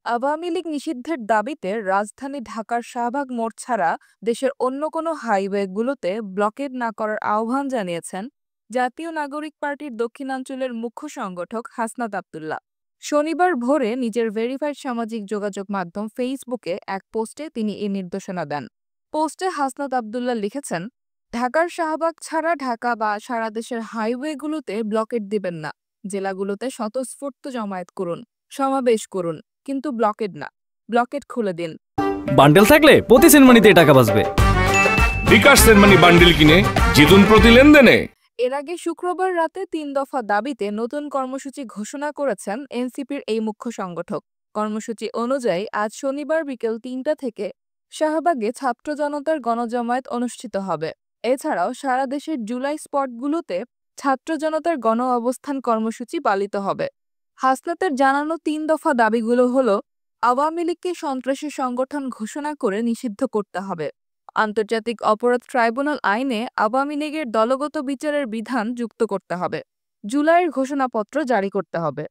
আওয়ামী লীগ নিষিদ্ধের দাবিতে রাজধানী ঢাকার শাহবাগ মোড় ছাড়া দেশের অন্য কোনো হাইওয়েগুলোতে ব্লকেড না করার আহ্বান জানিয়েছেন জাতীয় নাগরিক পার্টির দক্ষিণাঞ্চলের মুখ্য সংগঠক হাসনাত আব্দুল্লাহ। শনিবার ভোরে নিজের ভেরিফাইড সামাজিক যোগাযোগ মাধ্যম ফেসবুকে এক পোস্টে তিনি এই নির্দেশনা দেন। পোস্টে হাসনাত আব্দুল্লাহ লিখেছেন, ঢাকার শাহবাগ ছাড়া ঢাকা বা সারা দেশের হাইওয়েগুলোতে ব্লকেড দিবেন না। জেলাগুলোতে স্বতঃস্ফূর্ত জমায়েত করুন, সমাবেশ করুন, কিন্তু ব্লকেড না। ব্লকেড খুলে দিন। বান্ডেল থাকলে প্রতি সেনমানিতে টাকা বাঁচবে। বিকাশ সেনমানি বান্ডেল কিনে জিতুন প্রতি লেনদেনে। এর আগে শুক্রবার রাতে ৩ দফা দাবিতে নতুন কর্মসূচি ঘোষণা করেছেন এনসিপির এই মুখ্য সংগঠক। কর্মসূচি অনুযায়ী আজ শনিবার বিকেল ৩টা থেকে শাহবাগে ছাত্র জনতার গণজমায়েত অনুষ্ঠিত হবে। এছাড়াও সারা দেশের জুলাই স্পটগুলোতে ছাত্র জনতার গণ অবস্থান কর্মসূচি পালিত হবে। হাসনাতের জানানো ৩ দফা দাবিগুলো হলো, আওয়ামী লীগকে সন্ত্রাসী সংগঠন ঘোষণা করে নিষিদ্ধ করতে হবে, আন্তর্জাতিক অপরাধ ট্রাইব্যুনাল আইনে আওয়ামী লীগের দলগত বিচারের বিধান যুক্ত করতে হবে, জুলাইয়ের ঘোষণাপত্র জারি করতে হবে।